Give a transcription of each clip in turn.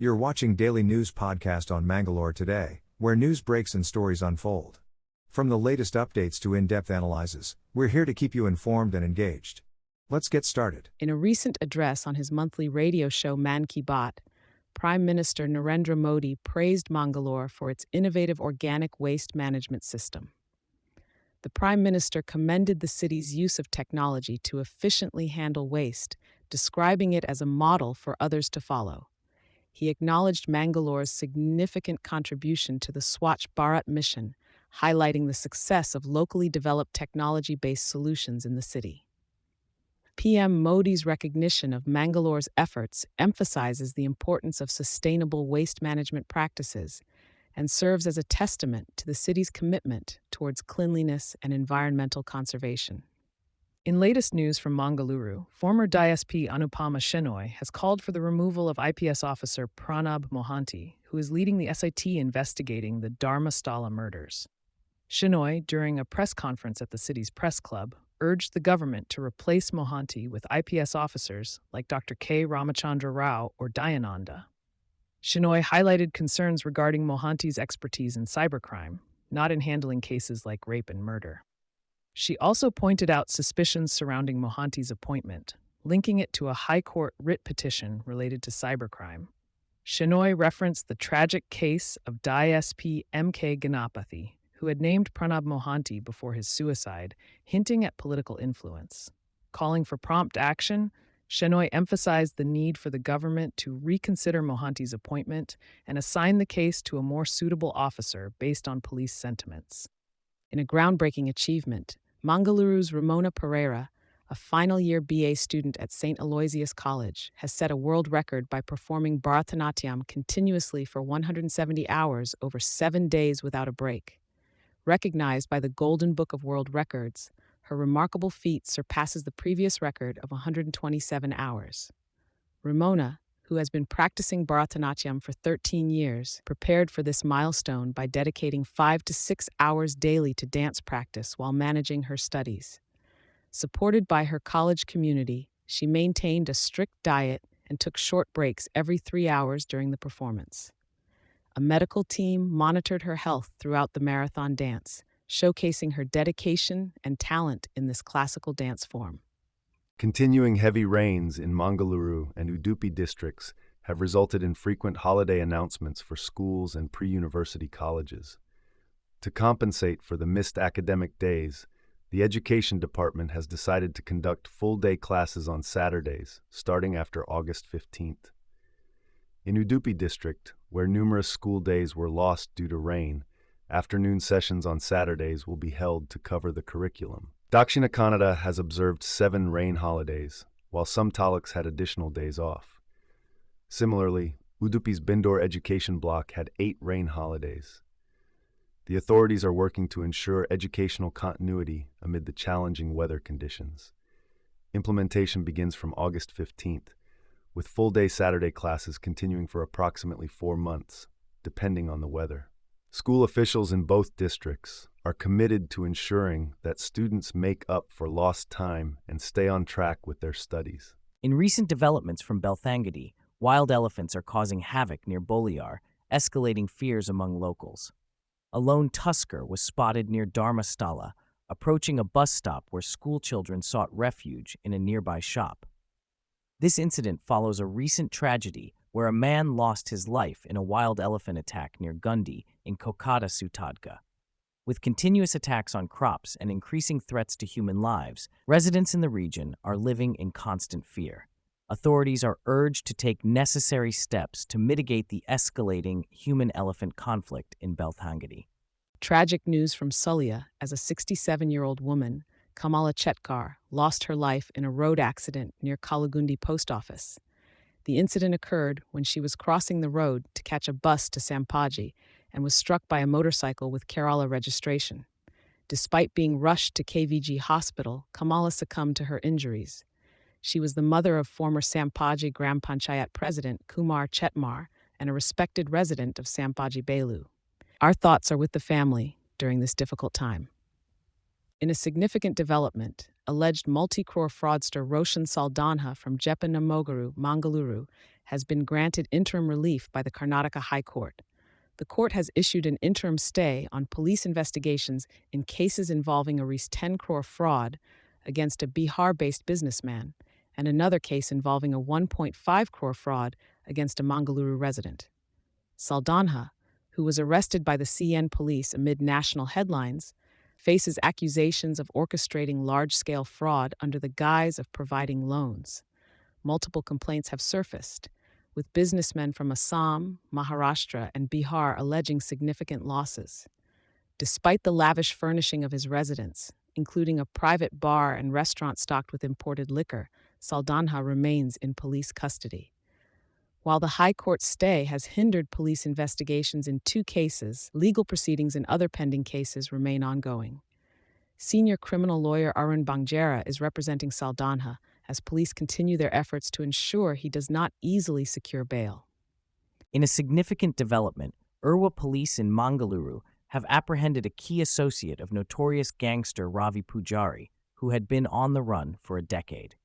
You're watching Daily News Podcast on Mangalore today, where news breaks and stories unfold. From the latest updates to in-depth analyses, we're here to keep you informed and engaged. Let's get started. In a recent address on his monthly radio show Mann Ki Baat, Prime Minister Narendra Modi praised Mangalore for its innovative organic waste management system. The Prime Minister commended the city's use of technology to efficiently handle waste, describing it as a model for others to follow. He acknowledged Mangalore's significant contribution to the Swachh Bharat mission, highlighting the success of locally developed technology-based solutions in the city. PM Modi's recognition of Mangalore's efforts emphasizes the importance of sustainable waste management practices and serves as a testament to the city's commitment towards cleanliness and environmental conservation. In latest news from Mangaluru, former DySP Anupama Shenoy has called for the removal of IPS officer Pranab Mohanty, who is leading the SIT investigating the Dharmasthala murders. Shenoy, during a press conference at the city's press club, urged the government to replace Mohanty with IPS officers like Dr. K. Ramachandra Rao or Dayananda. Shenoy highlighted concerns regarding Mohanty's expertise in cybercrime, not in handling cases like rape and murder. She also pointed out suspicions surrounding Mohanty's appointment, linking it to a High Court writ petition related to cybercrime. Shenoy referenced the tragic case of DySP M.K. Ganapathy, who had named Pranab Mohanty before his suicide, hinting at political influence. Calling for prompt action, Shenoy emphasized the need for the government to reconsider Mohanty's appointment and assign the case to a more suitable officer based on police sentiments. In a groundbreaking achievement, Mangaluru's Remona Pereira, a final-year BA student at St. Aloysius College, has set a world record by performing Bharatanatyam continuously for 170 hours over 7 days without a break. Recognized by the Golden Book of World Records, her remarkable feat surpasses the previous record of 127 hours. Remona, who has been practicing Bharatanatyam for 13 years, prepared for this milestone by dedicating 5 to 6 hours daily to dance practice while managing her studies. Supported by her college community, she maintained a strict diet and took short breaks every 3 hours during the performance. A medical team monitored her health throughout the marathon dance, showcasing her dedication and talent in this classical dance form. Continuing heavy rains in Mangaluru and Udupi districts have resulted in frequent holiday announcements for schools and pre-university colleges. To compensate for the missed academic days, the Education Department has decided to conduct full-day classes on Saturdays, starting after August 15th. In Udupi district, where numerous school days were lost due to rain, afternoon sessions on Saturdays will be held to cover the curriculum. Dakshina Kannada has observed 7 rain holidays, while some taluks had additional days off. Similarly, Udupi's Bindor education block had 8 rain holidays. The authorities are working to ensure educational continuity amid the challenging weather conditions. Implementation begins from August 15th, with full-day Saturday classes continuing for approximately 4 months, depending on the weather. School officials in both districts are committed to ensuring that students make up for lost time and stay on track with their studies. In recent developments from Beltangady, wild elephants are causing havoc near Boliar, escalating fears among locals. A lone tusker was spotted near Dharmasthala, approaching a bus stop where schoolchildren sought refuge in a nearby shop. This incident follows a recent tragedy where a man lost his life in a wild elephant attack near Gundi in Kokada Sutadka. With continuous attacks on crops and increasing threats to human lives, residents in the region are living in constant fear. Authorities are urged to take necessary steps to mitigate the escalating human-elephant conflict in Beltangady. Tragic news from Sulia as a 67-year-old woman, Kamala Chetkar, lost her life in a road accident near Kalagundi post office. The incident occurred when she was crossing the road to catch a bus to Sampaji and was struck by a motorcycle with Kerala registration. Despite being rushed to KVG hospital, Kamala succumbed to her injuries. She was the mother of former Sampaji Gram Panchayat President Kumar Chetmar and a respected resident of Sampaji Belu. Our thoughts are with the family during this difficult time. In a significant development, alleged multi-crore fraudster Roshan Saldanha from Jeppanamogaru, Mangaluru, has been granted interim relief by the Karnataka High Court. The court has issued an interim stay on police investigations in cases involving a Rs 10 crore fraud against a Bihar-based businessman and another case involving a 1.5 crore fraud against a Mangaluru resident. Saldanha, who was arrested by the CN police amid national headlines, faces accusations of orchestrating large-scale fraud under the guise of providing loans. Multiple complaints have surfaced, with businessmen from Assam, Maharashtra, and Bihar alleging significant losses. Despite the lavish furnishing of his residence, including a private bar and restaurant stocked with imported liquor, Saldanha remains in police custody. While the High Court's stay has hindered police investigations in 2 cases, legal proceedings in other pending cases remain ongoing. Senior criminal lawyer Arun Bangjera is representing Saldanha as police continue their efforts to ensure he does not easily secure bail. In a significant development, Urwa police in Mangaluru have apprehended a key associate of notorious gangster Ravi Pujari, who had been on the run for a decade.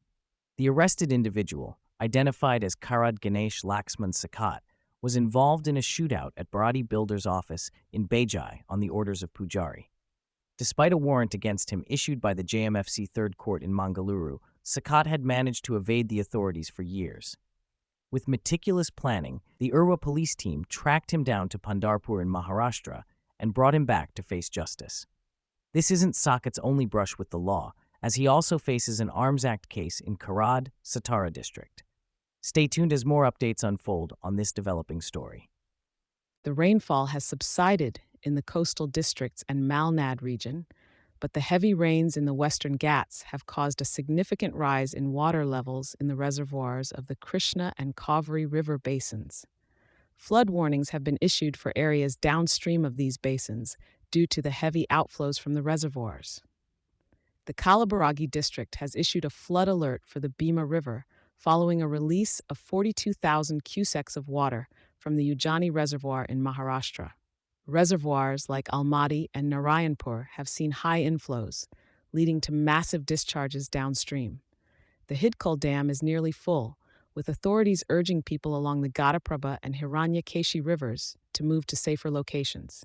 The arrested individual, identified as Karad Ganesh Laxman Sakat, was involved in a shootout at Bharati Builder's office in Bejai on the orders of Pujari. Despite a warrant against him issued by the JMFC 3rd Court in Mangaluru, Sakat had managed to evade the authorities for years. With meticulous planning, the Urwa police team tracked him down to Pandharpur in Maharashtra and brought him back to face justice. This isn't Sakat's only brush with the law, as he also faces an Arms Act case in Karad, Satara district. Stay tuned as more updates unfold on this developing story. The rainfall has subsided in the coastal districts and Malnad region, but the heavy rains in the Western Ghats have caused a significant rise in water levels in the reservoirs of the Krishna and Kaveri river basins. Flood warnings have been issued for areas downstream of these basins due to the heavy outflows from the reservoirs. The Kalaburagi district has issued a flood alert for the Bhima River following a release of 42,000 cusecs of water from the Ujjani Reservoir in Maharashtra. Reservoirs like Almaty and Narayanpur have seen high inflows, leading to massive discharges downstream. The Hidkul Dam is nearly full, with authorities urging people along the Ghataprabha and Hiranyakeshi rivers to move to safer locations.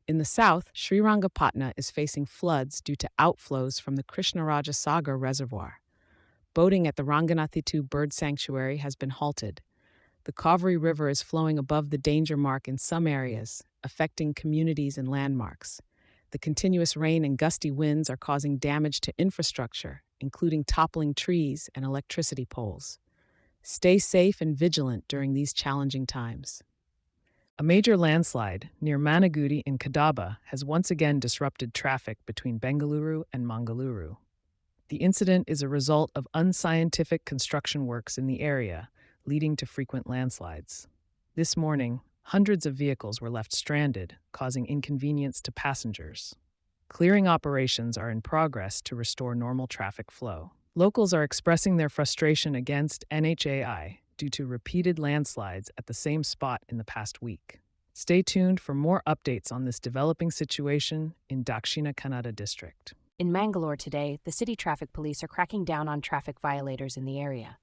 In the south, Srirangapatna is facing floods due to outflows from the Krishnaraja Sagar Reservoir. Boating at the Ranganathitu Bird Sanctuary has been halted. The Kaveri River is flowing above the danger mark in some areas, affecting communities and landmarks. The continuous rain and gusty winds are causing damage to infrastructure, including toppling trees and electricity poles. Stay safe and vigilant during these challenging times. A major landslide near Managudi in Kadaba has once again disrupted traffic between Bengaluru and Mangaluru. The incident is a result of unscientific construction works in the area, leading to frequent landslides. This morning, hundreds of vehicles were left stranded, causing inconvenience to passengers. Clearing operations are in progress to restore normal traffic flow. Locals are expressing their frustration against NHAI due to repeated landslides at the same spot in the past week. Stay tuned for more updates on this developing situation in Dakshina Kannada district. In Mangalore today, the city traffic police are cracking down on traffic violators in the area.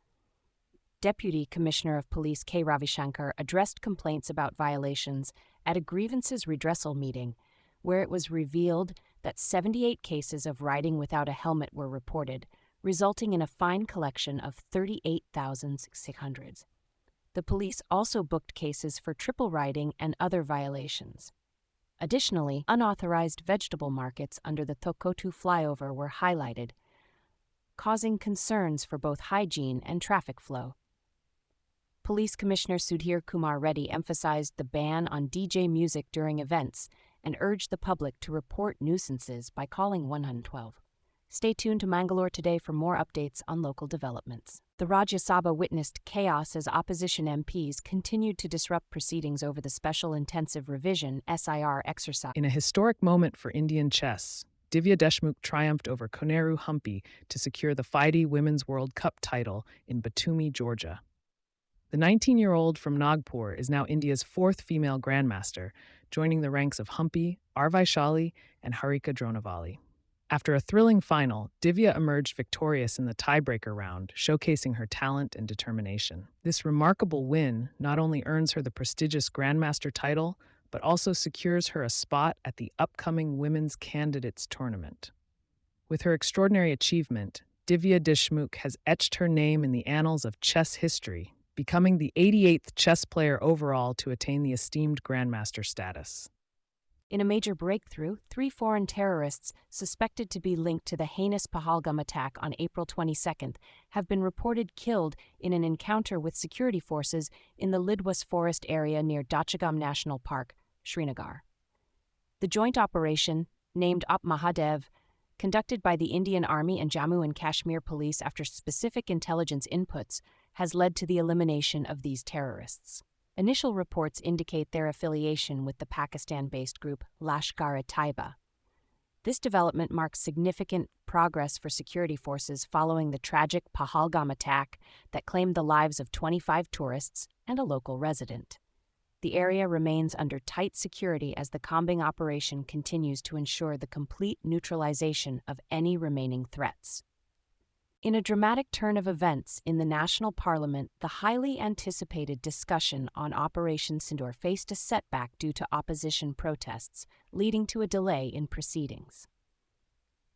Deputy Commissioner of Police K. Ravishankar addressed complaints about violations at a grievances redressal meeting, where it was revealed that 78 cases of riding without a helmet were reported, resulting in a fine collection of 38,600. The police also booked cases for triple riding and other violations. Additionally, unauthorized vegetable markets under the Thokotu flyover were highlighted, causing concerns for both hygiene and traffic flow. Police Commissioner Sudhir Kumar Reddy emphasized the ban on DJ music during events and urged the public to report nuisances by calling 112. Stay tuned to Mangalore today for more updates on local developments. The Rajya Sabha witnessed chaos as opposition MPs continued to disrupt proceedings over the Special Intensive Revision (SIR) exercise. In a historic moment for Indian chess, Divya Deshmukh triumphed over Koneru Humpy to secure the FIDE Women's World Cup title in Batumi, Georgia. The 19-year-old from Nagpur is now India's 4th female grandmaster, joining the ranks of Humpy, R. Vaishali, and Harika Dronavali. After a thrilling final, Divya emerged victorious in the tiebreaker round, showcasing her talent and determination. This remarkable win not only earns her the prestigious Grandmaster title, but also secures her a spot at the upcoming Women's Candidates Tournament. With her extraordinary achievement, Divya Deshmukh has etched her name in the annals of chess history, becoming the 88th chess player overall to attain the esteemed Grandmaster status. In a major breakthrough, 3 foreign terrorists suspected to be linked to the heinous Pahalgam attack on April 22nd have been reported killed in an encounter with security forces in the Lidwas forest area near Dachagam National Park, Srinagar. The joint operation, named Op Mahadev, conducted by the Indian Army and Jammu and Kashmir Police after specific intelligence inputs, has led to the elimination of these terrorists. Initial reports indicate their affiliation with the Pakistan-based group Lashkar-e-Taiba. This development marks significant progress for security forces following the tragic Pahalgam attack that claimed the lives of 25 tourists and a local resident. The area remains under tight security as the combing operation continues to ensure the complete neutralization of any remaining threats. In a dramatic turn of events in the National Parliament, the highly anticipated discussion on Operation Sindoor faced a setback due to opposition protests, leading to a delay in proceedings.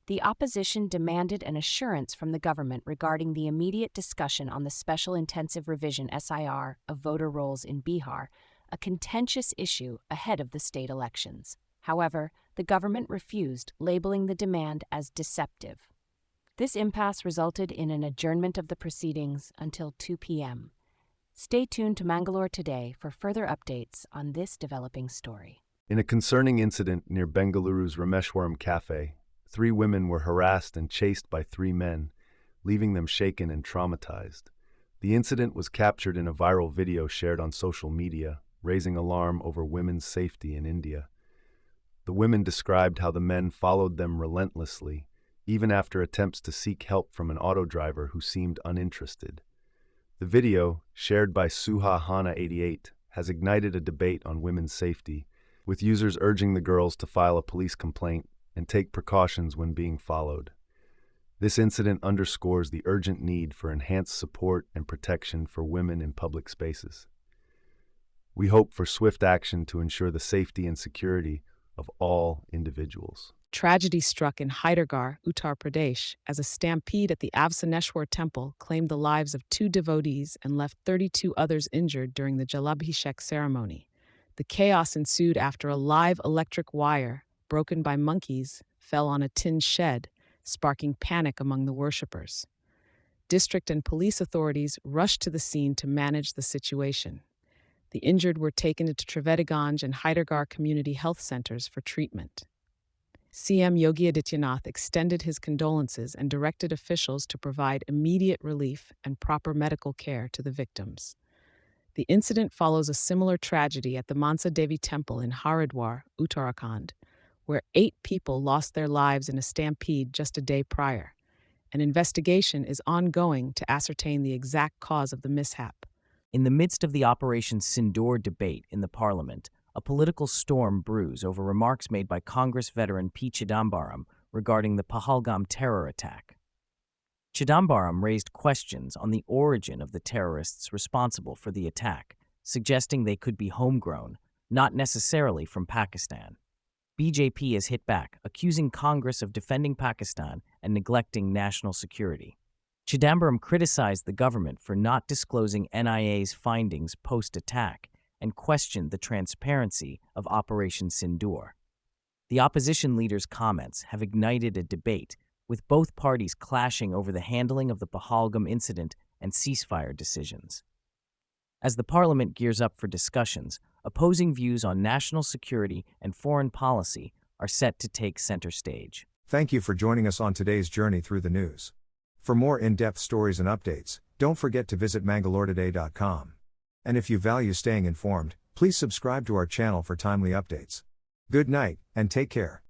The opposition demanded an assurance from the government regarding the immediate discussion on the Special Intensive Revision (SIR) of voter rolls in Bihar, a contentious issue ahead of the state elections. However, the government refused, labeling the demand as deceptive. This impasse resulted in an adjournment of the proceedings until 2 p.m. Stay tuned to Mangalore today for further updates on this developing story. In a concerning incident near Bengaluru's Rameshwaram Cafe, 3 women were harassed and chased by 3 men, leaving them shaken and traumatized. The incident was captured in a viral video shared on social media, raising alarm over women's safety in India. The women described how the men followed them relentlessly, even after attempts to seek help from an auto driver who seemed uninterested. The video, shared by Suha Hana88, has ignited a debate on women's safety, with users urging the girls to file a police complaint and take precautions when being followed. This incident underscores the urgent need for enhanced support and protection for women in public spaces. We hope for swift action to ensure the safety and security of all individuals. Tragedy struck in Hydergarh, Uttar Pradesh, as a stampede at the Avsaneshwar temple claimed the lives of 2 devotees and left 32 others injured during the Jalabhishek ceremony. The chaos ensued after a live electric wire, broken by monkeys, fell on a tin shed, sparking panic among the worshippers. District and police authorities rushed to the scene to manage the situation. The injured were taken to Trivediganj and Hydergarh community health centers for treatment. CM Yogi Adityanath extended his condolences and directed officials to provide immediate relief and proper medical care to the victims. The incident follows a similar tragedy at the Mansa Devi Temple in Haridwar, Uttarakhand, where 8 people lost their lives in a stampede just a day prior. An investigation is ongoing to ascertain the exact cause of the mishap. In the midst of the Operation Sindoor debate in the parliament, a political storm brews over remarks made by Congress veteran P. Chidambaram regarding the Pahalgam terror attack. Chidambaram raised questions on the origin of the terrorists responsible for the attack, suggesting they could be homegrown, not necessarily from Pakistan. BJP has hit back, accusing Congress of defending Pakistan and neglecting national security. Chidambaram criticized the government for not disclosing NIA's findings post-attack and questioned the transparency of Operation Sindoor. The opposition leader's comments have ignited a debate, with both parties clashing over the handling of the Pahalgam incident and ceasefire decisions. As the parliament gears up for discussions, opposing views on national security and foreign policy are set to take center stage. Thank you for joining us on today's journey through the news. For more in-depth stories and updates, don't forget to visit mangaloretoday.com. And if you value staying informed, please subscribe to our channel for timely updates. Good night, and take care.